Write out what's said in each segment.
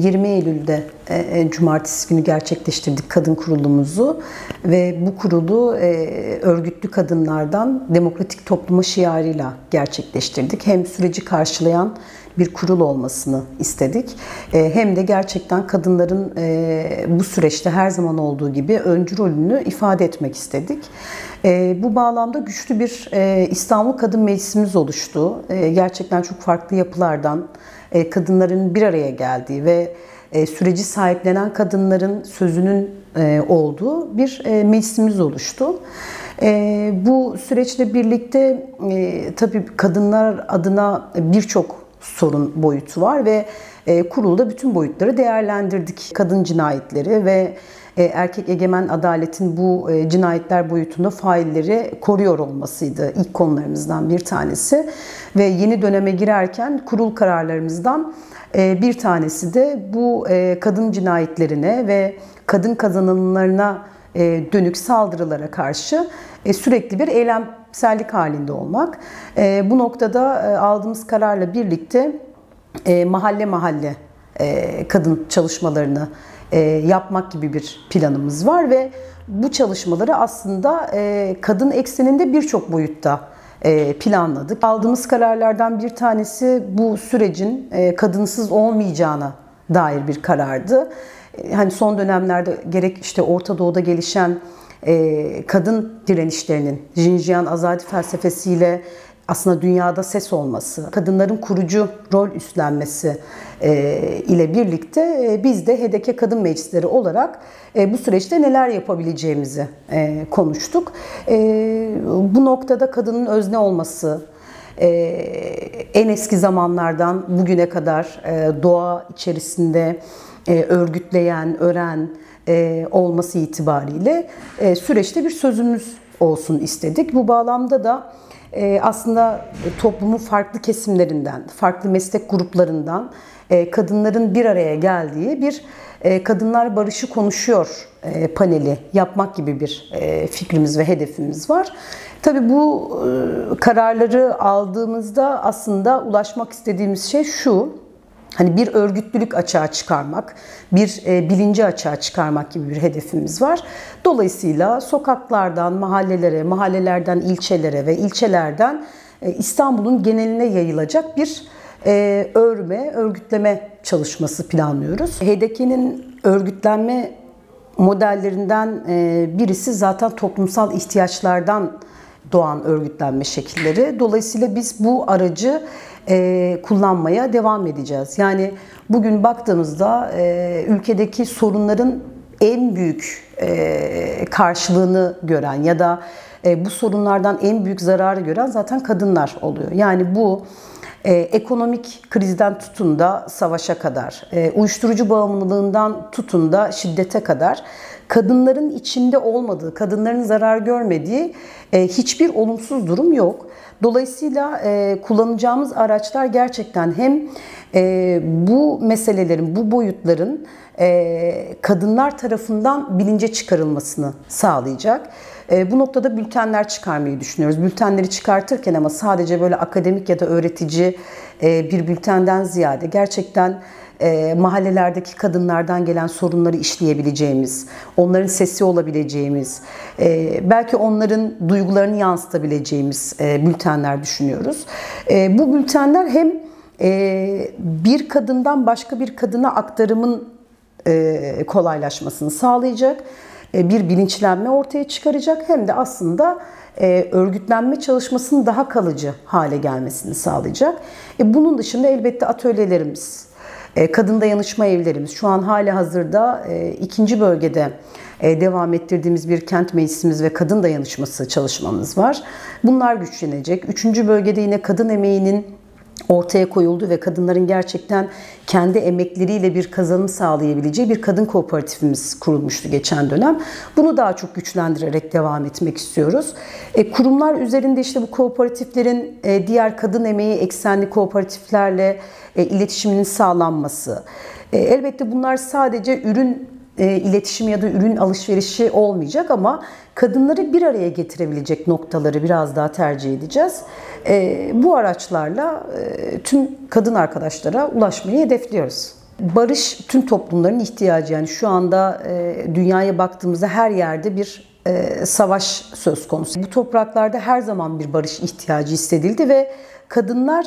20 Eylül'de cumartesi günü gerçekleştirdik kadın kurulumuzu ve bu kurulu örgütlü kadınlardan demokratik topluma şiarıyla gerçekleştirdik. Hem süreci karşılayan bir kurul olmasını istedik. Hem de gerçekten kadınların bu süreçte her zaman olduğu gibi öncü rolünü ifade etmek istedik. Bu bağlamda güçlü bir İstanbul Kadın Meclisimiz oluştu. Gerçekten çok farklı yapılardan kadınların bir araya geldiği ve süreci sahiplenen kadınların sözünün olduğu bir meclisimiz oluştu. Bu süreçle birlikte tabii kadınlar adına birçok sorun boyutu var ve kurulda bütün boyutları değerlendirdik. Kadın cinayetleri ve erkek egemen adaletin bu cinayetler boyutunda failleri koruyor olmasıydı ilk konularımızdan bir tanesi. Ve yeni döneme girerken kurul kararlarımızdan bir tanesi de bu kadın cinayetlerine ve kadın kazanımlarına dönük saldırılara karşı sürekli bir eylemsellik halinde olmak. Bu noktada aldığımız kararla birlikte mahalle mahalle kadın çalışmalarını yapmak gibi bir planımız var ve bu çalışmaları aslında kadın ekseninde birçok boyutta planladık. Aldığımız kararlardan bir tanesi bu sürecin kadınsız olmayacağına dair bir karardı. Hani son dönemlerde gerek işte Orta Doğu'da gelişen kadın direnişlerinin Jinjiyan Azadi felsefesiyle aslında dünyada ses olması, kadınların kurucu rol üstlenmesi ile birlikte biz de HDK Kadın Meclisleri olarak bu süreçte neler yapabileceğimizi konuştuk. Bu noktada kadının özne olması, en eski zamanlardan bugüne kadar doğa içerisinde örgütleyen, ören olması itibariyle süreçte bir sözümüz olsun istedik. Bu bağlamda da aslında toplumun farklı kesimlerinden, farklı meslek gruplarından kadınların bir araya geldiği bir Kadınlar Barışı Konuşuyor paneli yapmak gibi bir fikrimiz ve hedefimiz var. Tabii bu kararları aldığımızda aslında ulaşmak istediğimiz şey şu: hani bir örgütlülük açığa çıkarmak, bir bilinci açığa çıkarmak gibi bir hedefimiz var. Dolayısıyla sokaklardan mahallelere, mahallelerden ilçelere ve ilçelerden İstanbul'un geneline yayılacak bir örgütleme çalışması planlıyoruz. HDK'nin örgütlenme modellerinden birisi zaten toplumsal ihtiyaçlardan doğan örgütlenme şekilleri. Dolayısıyla biz bu aracı kullanmaya devam edeceğiz. Yani bugün baktığımızda ülkedeki sorunların en büyük karşılığını gören ya da bu sorunlardan en büyük zararı gören zaten kadınlar oluyor. Yani bu ekonomik krizden tutun da savaşa kadar, uyuşturucu bağımlılığından tutun da şiddete kadar kadınların içinde olmadığı, kadınların zarar görmediği hiçbir olumsuz durum yok. Dolayısıyla kullanacağımız araçlar gerçekten hem bu meselelerin, bu boyutların kadınlar tarafından bilince çıkarılmasını sağlayacak. Bu noktada bültenler çıkarmayı düşünüyoruz. Bültenleri çıkartırken ama sadece böyle akademik ya da öğretici bir bültenden ziyade gerçekten mahallelerdeki kadınlardan gelen sorunları işleyebileceğimiz, onların sesi olabileceğimiz, belki onların duygularını yansıtabileceğimiz bültenler düşünüyoruz. Bu bültenler hem bir kadından başka bir kadına aktarımın kolaylaşmasını sağlayacak, bir bilinçlenme ortaya çıkaracak, hem de aslında örgütlenme çalışmasının daha kalıcı hale gelmesini sağlayacak. Bunun dışında elbette atölyelerimiz, kadın dayanışma evlerimiz, şu an halihazırda ikinci bölgede devam ettirdiğimiz bir kent meclisimiz ve kadın dayanışması çalışmamız var. Bunlar güçlenecek. Üçüncü bölgede yine kadın emeğinin ortaya koyuldu ve kadınların gerçekten kendi emekleriyle bir kazanım sağlayabileceği bir kadın kooperatifimiz kurulmuştu geçen dönem. Bunu daha çok güçlendirerek devam etmek istiyoruz. Kurumlar üzerinde işte bu kooperatiflerin diğer kadın emeği eksenli kooperatiflerle iletişiminin sağlanması. Elbette bunlar sadece ürün iletişimi ya da ürün alışverişi olmayacak ama kadınları bir araya getirebilecek noktaları biraz daha tercih edeceğiz. Bu araçlarla tüm kadın arkadaşlara ulaşmayı hedefliyoruz. Barış tüm toplumların ihtiyacı. Yani şu anda dünyaya baktığımızda her yerde bir savaş söz konusu. Bu topraklarda her zaman bir barış ihtiyacı hissedildi ve kadınlar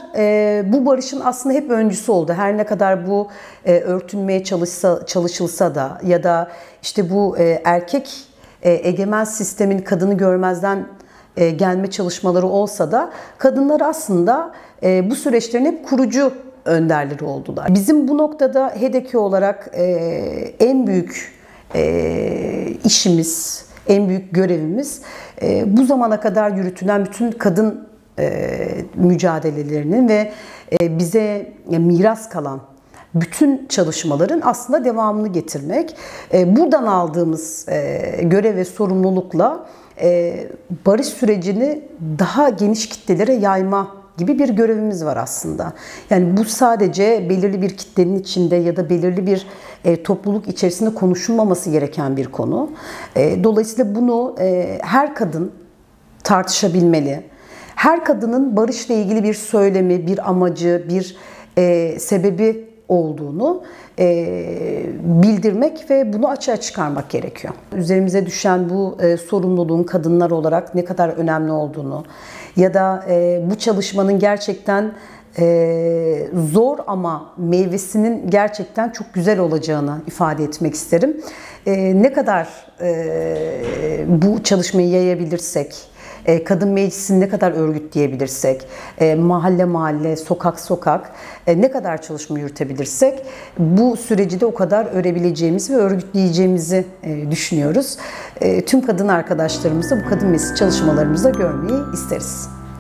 bu barışın aslında hep öncüsü oldu. Her ne kadar bu örtünmeye çalışılsa da ya da işte bu erkek egemen sistemin kadını görmezden gelme çalışmaları olsa da kadınlar aslında bu süreçlerin hep kurucu önderleri oldular. Bizim bu noktada HEDEKİ olarak en büyük işimiz, en büyük görevimiz bu zamana kadar yürütülen bütün kadın mücadelelerinin ve bize miras kalan bütün çalışmaların aslında devamını getirmek. Buradan aldığımız görev ve sorumlulukla barış sürecini daha geniş kitlelere yayma gibi bir görevimiz var aslında. Yani bu sadece belirli bir kitlenin içinde ya da belirli bir topluluk içerisinde konuşulmaması gereken bir konu. Dolayısıyla bunu her kadın tartışabilmeli. Her kadının barışla ilgili bir söylemi, bir amacı, bir sebebi olduğunu bildirmek ve bunu açığa çıkarmak gerekiyor. Üzerimize düşen bu sorumluluğun kadınlar olarak ne kadar önemli olduğunu ya da bu çalışmanın gerçekten zor ama meyvesinin gerçekten çok güzel olacağını ifade etmek isterim. Ne kadar bu çalışmayı yayabilirsek, kadın meclisini ne kadar örgütleyebilirsek, mahalle mahalle, sokak sokak ne kadar çalışma yürütebilirsek bu süreci de o kadar örebileceğimizi ve örgütleyeceğimizi düşünüyoruz. Tüm kadın arkadaşlarımızı bu kadın meclisi çalışmalarımızda görmeyi isteriz.